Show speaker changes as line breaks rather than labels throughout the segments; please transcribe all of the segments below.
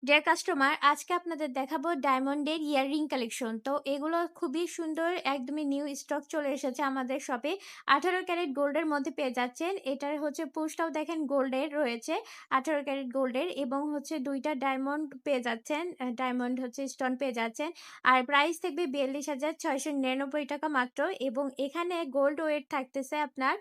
Deer customer, আজকে আপনাদের দেখাবো ডায়মন্ডের ইয়াররিং কালেকশন। তো এগুলো খুবই সুন্দর, একদমই নিউ স্টক চলে এসেছে আমাদের শপে। 18 ক্যারেট গোল্ডের মধ্যে পেয়ে যাচ্ছেন। এটার হচ্ছে পুশটাও দেখেন গোল্ডের রয়েছে, 18 ক্যারেট গোল্ডের, এবং হচ্ছে ২ টা ডায়মন্ড পেয়ে যাচ্ছেন। ডায়মন্ড হচ্ছে স্টোন পেয়ে যাচ্ছেন। আর প্রাইস থাকবে ৪২,৬৯৯ টাকা মাত্র, এবং এখানে গোল্ড ওয়েট থাকতেছে আপনার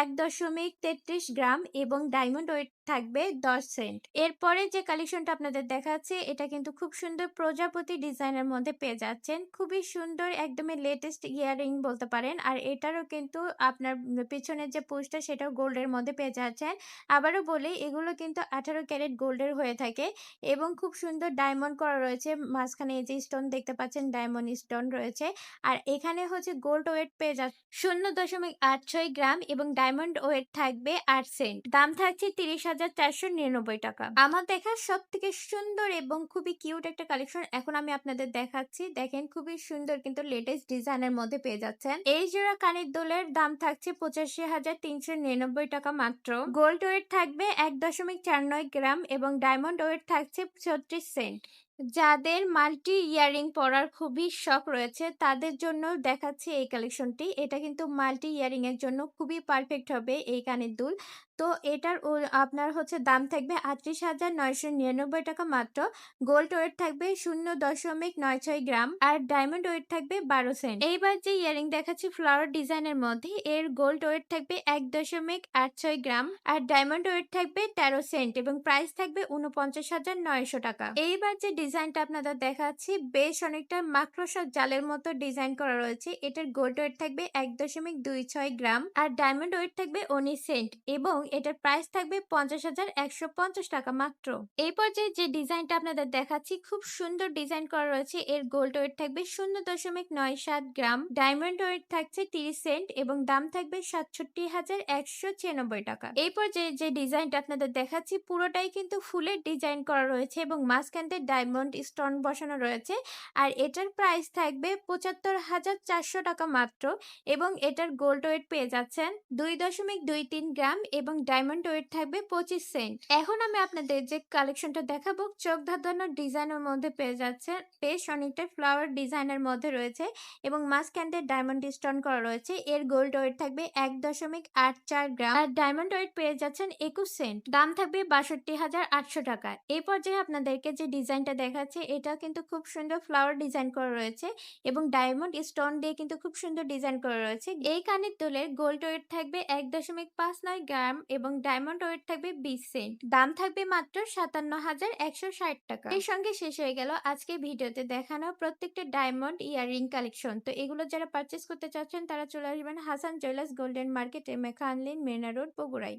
১.৩৩ গ্রাম, এবং ডায়মন্ড ওয়েট থাকবে ১০ সেন্ট। এরপরে যে কালেকশনটা আপনাদের দেখাচ্ছি, এটা কিন্তু খুব সুন্দর প্রজাপতি ডিজাইনের মধ্যে পেয়ে যাচ্ছেন। খুবই সুন্দর, একদমই লেটেস্ট ইয়াররিং বলতে পারেন। আর এটারও কিন্তু আপনার পিছনের যে পুশটা সেটাও গোল্ডের মধ্যে পেয়ে যাচ্ছেন। আবারও বলি, এগুলো কিন্তু ১৮ ক্যারেট গোল্ডের হয়ে থাকে, এবং খুব সুন্দর ডায়মন্ড করা রয়েছে। মাঝখানে এই যে স্টোন দেখতে পাচ্ছেন, ডায়মন্ড স্টোন রয়েছে। আর এখানে হচ্ছে গোল্ড ওয়েট পেয়ে যাচ্ছে ০.৮৬ গ্রাম, এবং ডায়মন্ড ওয়েট থাকবে ৮ সেন্ট। দাম থাকছে ৩০,৪৯৯ টাকা। আমার দেখা সবথেকে সুন্দর এবং খুবই কিউট একটা কালেকশন এখন আমি আপনাদের দেখাচ্ছি। দেখেন, খুবই সুন্দর কিন্তু লেটেস্ট ডিজাইনের মধ্যে পেয়ে যাচ্ছেন। এই জোড়া কানের দুলের দাম থাকছে ৮৫,৩৯৯ টাকা মাত্র। গোল্ড ওয়েট থাকবে ১.৪৯ গ্রাম, এবং ডায়মন্ড ওয়েট থাকছে ৩৬ সেন্ট। যাদের মাল্টি ইয়ারিং পরার খুবই শখ রয়েছে তাদের জন্য দেখাচ্ছি এই কালেকশনটি। এটা কিন্তু মাল্টি ইয়ারিং এর জন্য খুবই পারফেক্ট হবে এই কানের দুল। তো এটার আপনার হচ্ছে দাম থাকবে ৩৮,৯৯৯ টাকা মাত্র। গোল্ড ওয়েট থাকবে ০.৯৬ গ্রাম, আর ডায়মন্ড ওয়েট থাকবে ১২ সেন্ট। এইবার যে ইয়ারিং দেখাচ্ছি ফ্লাওয়ার ডিজাইনের মধ্যে, এর গোল্ড ওয়েট থাকবে ১.৮৬ গ্রাম, আর ডায়মন্ড ওয়েট থাকবে ১৩ সেন্ট, এবং প্রাইস থাকবে ৪৯,৯০০ টাকা। এইবার যে ডিজাইনটা আপনাদের দেখাচ্ছি, বেশ অনেকটা মাকড়সার জালের মতো ডিজাইন করা রয়েছে। এটার গোল্ড ওয়েট থাকবে ১.২৬ গ্রাম, আর ডায়মন্ড ওয়েট থাকবে ১৯ সেন্ট, এবং এটার প্রাইস থাকবে ৫০,১৫০ টাকা মাত্র। এই পর্যায়ে যে ডিজাইনটা আপনাদের দেখাচ্ছি, খুব সুন্দর ডিজাইন করা রয়েছে। এর গোল্ড ওয়েট থাকবে ০.৯৭ গ্রাম, ডায়মন্ড ওয়েট থাকছে ৩০ সেন্ট, এবং দাম থাকবে ৬৭,১৯৬ টাকা। এই পর্যায়ে যে ডিজাইনটা আপনাদের দেখাচ্ছি, পুরোটাই কিন্তু ফুলের ডিজাইন করা রয়েছে, এবং মাঝখানতে ডায়মন্ড স্টোন বসানো রয়েছে। আর এটার প্রাইস থাকবে ৭৫,৪০০ টাকা মাত্র, এবং এটার গোল্ড ওয়েট পেয়ে যাচ্ছেন ২.২৩ গ্রাম, এবং ডায়মন্ড ওয়েট থাকবে ২৫ সেন্ট। এখন আমি আপনাদের যে কালেকশনটা দেখাবো, চোখ ধাঁধানো ডিজাইনের মধ্যে পেয়ে যাচ্ছে। বেশ অনেকটা ফ্লাওয়ার ডিজাইনের মধ্যে রয়েছে, এবং মাঝখানতে ডায়মন্ড স্টোন করা রয়েছে। এর গোল্ড ওয়েট থাকবে ১.৮৪ গ্রাম, আর ডায়মন্ড ওয়েট পেয়ে যাচ্ছেন ২১ সেন্ট। দাম থাকবে ৬২,৮০০ টাকা। এই পর্যায়ে আপনাদেরকে যে ডিজাইনটা দেখাচ্ছে, এটা কিন্তু খুব সুন্দর ফ্লাওয়ার ডিজাইন করা রয়েছে, এবং ডায়মন্ড স্টোন দিয়ে কিন্তু খুব সুন্দর ডিজাইন করা রয়েছে। এই কানের দুলের গোল্ড ওয়েট থাকবে ১.৫৯ গ্রাম, এবং ডায়মন্ড ওয়েট থাকবে ২০ সেন্ট। দাম থাকবে মাত্র ৫৭,১৬০ টাকা। এর সঙ্গে শেষ হয়ে গেল আজকে ভিডিওতে দেখানো প্রত্যেকটা ডায়মন্ড ইয়াররিং কালেকশন। তো এগুলো যারা পারচেস করতে চাচ্ছেন তারা চলে আসবেন হাসান জুয়েলার্স গোল্ডেন মার্কেটে, মেখা আনলিন, মেরিনা রোড, বগুড়ায়।